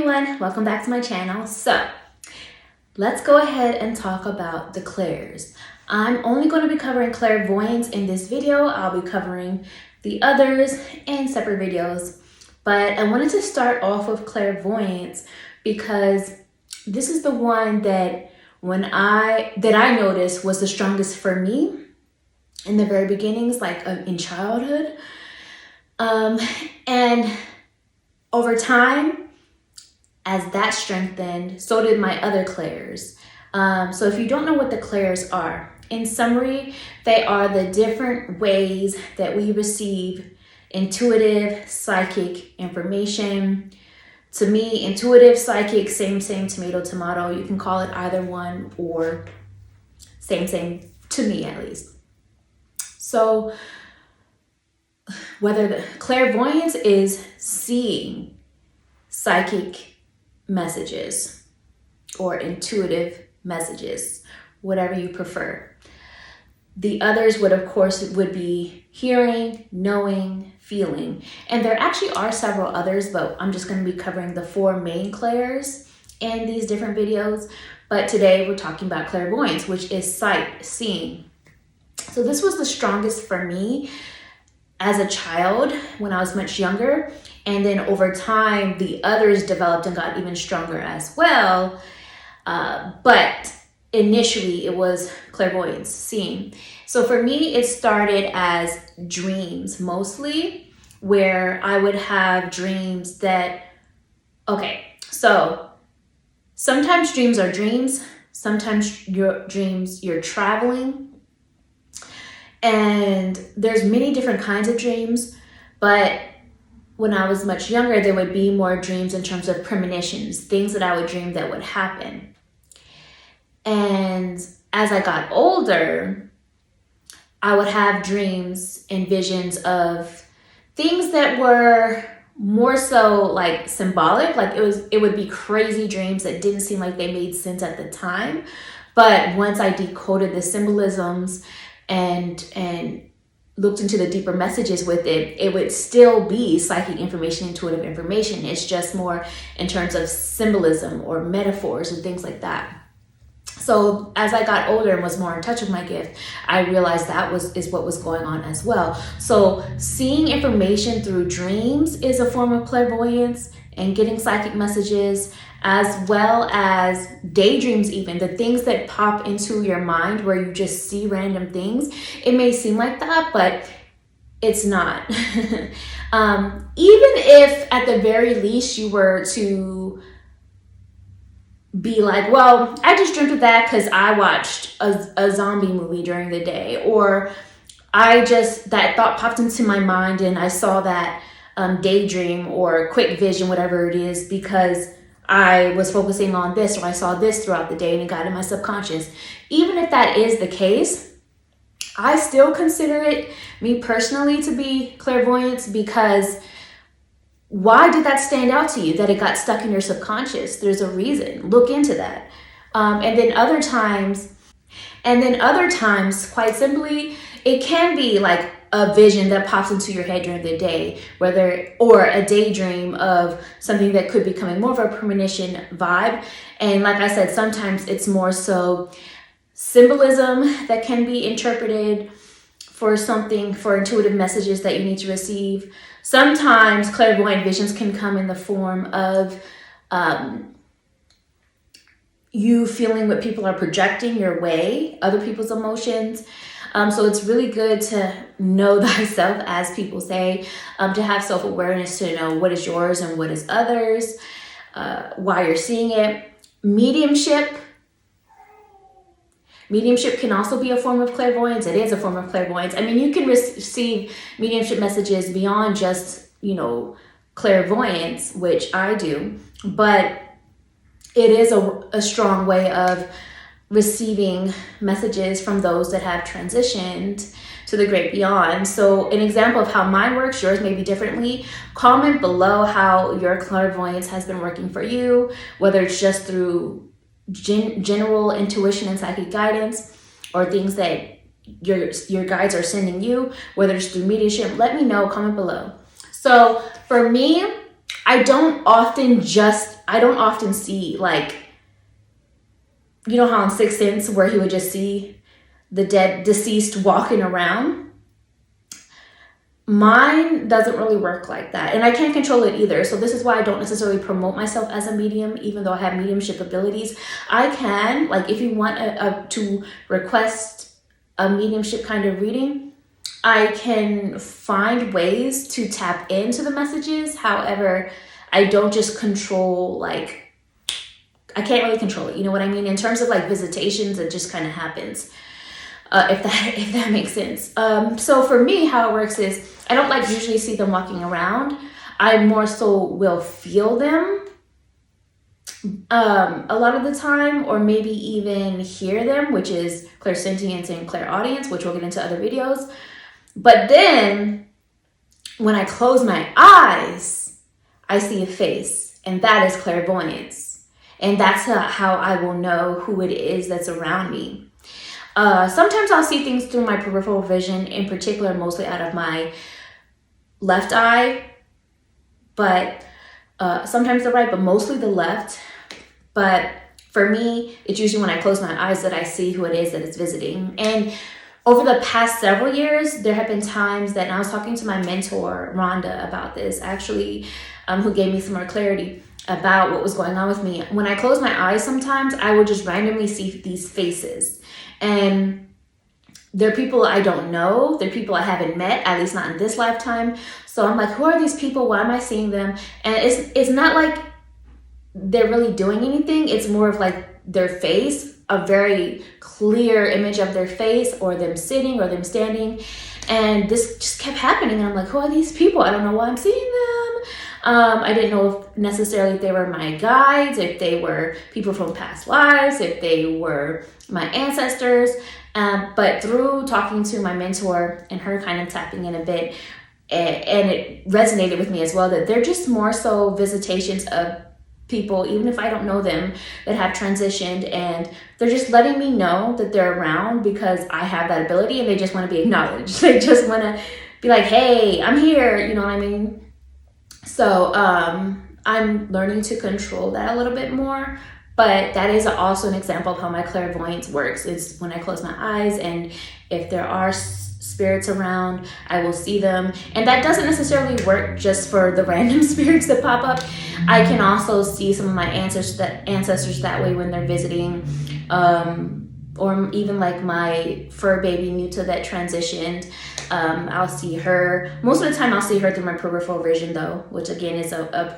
everyone, welcome back to my channel. So let's go ahead and talk about the clairs. I'm only going to be covering clairvoyance in this video. I'll be covering the others in separate videos, but I wanted to start off with clairvoyance because this is the one that I noticed was the strongest for me in the very beginnings, like in childhood, and over time, as that strengthened, so did my other clairs. So if you don't know what the clairs are, in summary, they are the different ways that we receive intuitive, psychic information. To me, intuitive, psychic, same, tomato, tomato. You can call it either one or same, to me at least. So whether the clairvoyance is seeing psychic messages or intuitive messages, whatever you prefer. The others would be hearing, knowing, feeling. And there actually are several others, but I'm just going to be covering the 4 main clairs in these different videos. But today we're talking about clairvoyance, which is sight, seeing. So this was the strongest for me as a child when I was much younger. And then over time, the others developed and got even stronger as well. But initially it was clairvoyance, seeing. So for me, it started as dreams mostly, where I would have dreams that, so sometimes dreams are dreams. Sometimes your dreams, you're traveling. And there's many different kinds of dreams, but when I was much younger, there would be more dreams in terms of premonitions, things that I would dream that would happen. And as I got older, I would have dreams and visions of things that were more so like symbolic, like it would be crazy dreams that didn't seem like they made sense at the time. But once I decoded the symbolisms and looked into the deeper messages with it, it would still be psychic information, intuitive information. It's just more in terms of symbolism or metaphors and things like that. So as I got older and was more in touch with my gift, I realized that is what was going on as well. So seeing information through dreams is a form of clairvoyance and getting psychic messages, as well as daydreams, even the things that pop into your mind where you just see random things. It may seem like that, but it's not. Even if at the very least you were to be like, well, I just dreamt of that because I watched a zombie movie during the day, or that thought popped into my mind and I saw that daydream or quick vision, whatever it is, because I was focusing on this or I saw this throughout the day and it got in my subconscious. Even if that is the case, I still consider it, me personally, to be clairvoyance, because why did that stand out to you that it got stuck in your subconscious? There's a reason. Look into that. And then other times, quite simply, it can be like a vision that pops into your head during the day, or a daydream of something that could be coming, more of a premonition vibe. And like I said, sometimes it's more so symbolism that can be interpreted for intuitive messages that you need to receive. Sometimes clairvoyant visions can come in the form of you feeling what people are projecting your way, other people's emotions. So it's really good to know thyself, as people say, to have self-awareness, to know what is yours and what is others, why you're seeing it. Mediumship can also be a form of clairvoyance. It is a form of clairvoyance. I mean, you can receive mediumship messages beyond just, clairvoyance, which I do, but it is a strong way of receiving messages from those that have transitioned to the great beyond. So an example of how mine works, yours may be differently. Comment below how your clairvoyance has been working for you, whether it's just through general intuition and psychic guidance, or things that your guides are sending you, whether it's through mediumship. Let me know, comment below. So for me, I don't often just I don't often see, like, you know how in Sixth Sense where he would just see the deceased walking around? Mine doesn't really work like that, and I can't control it either. So this is why I don't necessarily promote myself as a medium, even though I have mediumship abilities. I can, like, if you want to request a mediumship kind of reading, I can find ways to tap into the messages. However, I don't just control, like, I can't really control it. You know what I mean? In terms of like visitations, it just kind of happens. If that makes sense. So for me, how it works is I don't like usually see them walking around. I more so will feel them a lot of the time, or maybe even hear them, which is clairsentience and clairaudience, which we'll get into other videos. But then when I close my eyes, I see a face, and that is clairvoyance. And that's how I will know who it is that's around me. Sometimes I'll see things through my peripheral vision, in particular, mostly out of my left eye, but sometimes the right, but mostly the left. But for me, it's usually when I close my eyes that I see who it is that is visiting. And over the past several years, there have been times that, and I was talking to my mentor, Rhonda, about this, actually, who gave me some more clarity about what was going on with me. When I close my eyes, sometimes I would just randomly see these faces. And they're people I don't know. They're people I haven't met, at least not in this lifetime. So I'm like, who are these people? Why am I seeing them? And it's not like they're really doing anything. It's more of like their face, a very clear image of their face, or them sitting or them standing. And this just kept happening. And I'm like, who are these people? I don't know why I'm seeing them. I didn't know if necessarily if they were my guides, if they were people from past lives, if they were my ancestors. But through talking to my mentor and her kind of tapping in a bit, and it resonated with me as well, that they're just more so visitations of people, even if I don't know them, that have transitioned, and they're just letting me know that they're around because I have that ability, and they just want to be acknowledged. They just want to be like, hey, I'm here, you know what I mean? So I'm learning to control that a little bit more, but that is also an example of how my clairvoyance works. It's when I close my eyes, and if there are spirits around, I will see them. And that doesn't necessarily work just for the random spirits that pop up. I can also see some of my ancestors that way when they're visiting, or even like my fur baby Nuta that transitioned. I'll see her. Most of the time I'll see her through my peripheral vision though, which again is a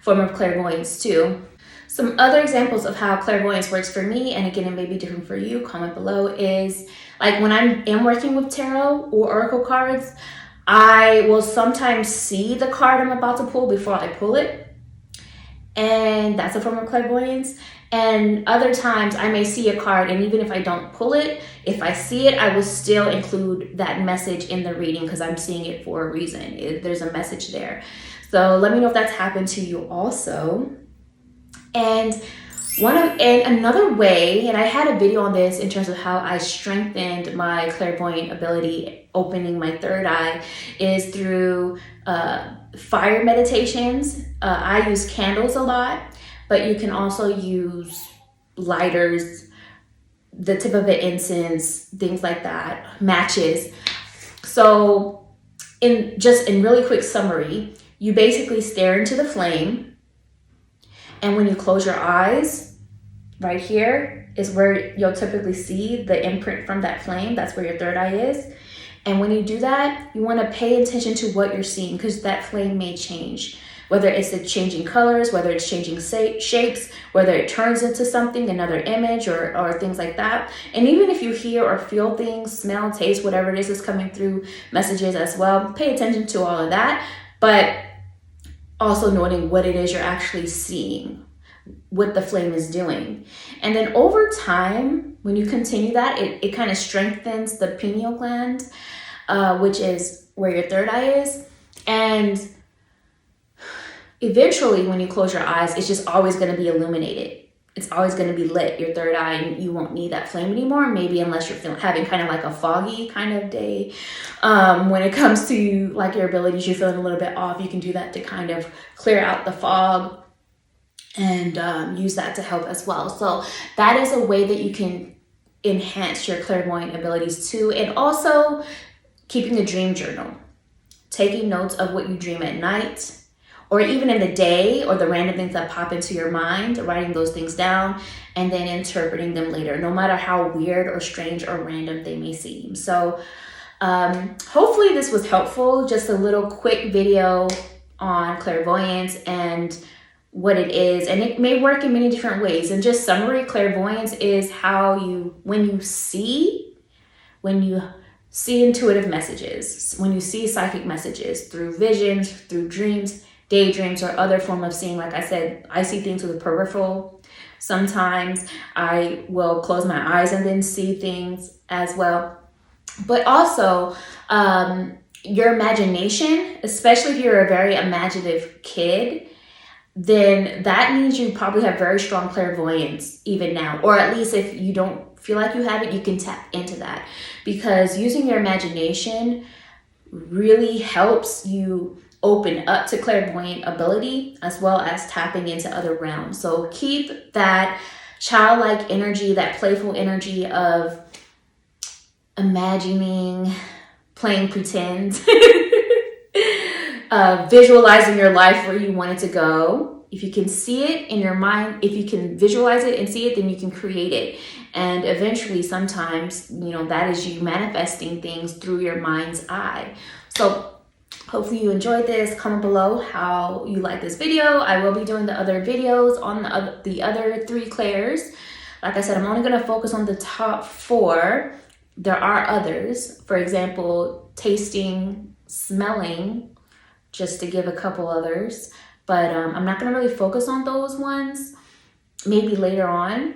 form of clairvoyance too. Some other examples of how clairvoyance works for me, and again it may be different for you, comment below, is like when I am working with tarot or oracle cards, I will sometimes see the card I'm about to pull before I pull it, and that's a form of clairvoyance. And other times I may see a card, and even if I don't pull it, if I see it, I will still include that message in the reading because I'm seeing it for a reason. There's a message there. So let me know if that's happened to you also. And another way, and I had a video on this in terms of how I strengthened my clairvoyant ability, opening my third eye, is through fire meditations. I use candles a lot, but you can also use lighters, the tip of an incense, things like that, matches. So in really quick summary, you basically stare into the flame, and when you close your eyes, right here is where you'll typically see the imprint from that flame. That's where your third eye is. And when you do that, you want to pay attention to what you're seeing, because that flame may change. Whether it's changing colors, whether it's changing shapes, whether it turns into something, another image, or things like that. And even if you hear or feel things, smell, taste, whatever it is that's coming through messages as well, pay attention to all of that. But also noting what it is you're actually seeing, what the flame is doing. And then over time, when you continue that, it kind of strengthens the pineal gland, which is where your third eye is. And eventually, when you close your eyes, it's just always going to be illuminated. It's always going to be lit, your third eye, and you won't need that flame anymore, maybe unless you're having kind of like a foggy kind of day. When it comes to like your abilities, you're feeling a little bit off, you can do that to kind of clear out the fog. and use that to help as well. So that is a way that you can enhance your clairvoyant abilities too. And also keeping a dream journal, taking notes of what you dream at night or even in the day, or the random things that pop into your mind, writing those things down and then interpreting them later, no matter how weird or strange or random they may seem. So hopefully this was helpful. Just a little quick video on clairvoyance and what it is, and it may work in many different ways. And just summary, clairvoyance is how when you see intuitive messages, when you see psychic messages through visions, through dreams, daydreams, or other form of seeing. Like I said, I see things with the peripheral. Sometimes I will close my eyes and then see things as well. But also your imagination, especially if you're a very imaginative kid, then that means you probably have very strong clairvoyance even now. Or at least if you don't feel like you have it, you can tap into that. Because using your imagination really helps you open up to clairvoyant ability as well as tapping into other realms. So keep that childlike energy, that playful energy of imagining, playing pretend, visualizing your life where you want it to go. If you can see it in your mind, if you can visualize it and see it, then you can create it. And eventually, sometimes, that is you manifesting things through your mind's eye. So hopefully you enjoyed this. Comment below how you like this video. I will be doing the other videos on the other 3 clairs. Like I said, I'm only going to focus on the top 4. There are others. For example, tasting, smelling, just to give a couple others. But I'm not going to really focus on those ones. Maybe later on.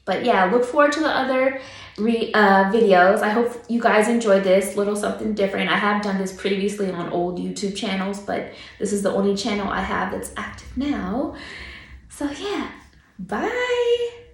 But yeah, look forward to the other videos. I hope you guys enjoyed this, little something different. I have done this previously on old YouTube channels, but this is the only channel I have that's active now. So yeah, bye.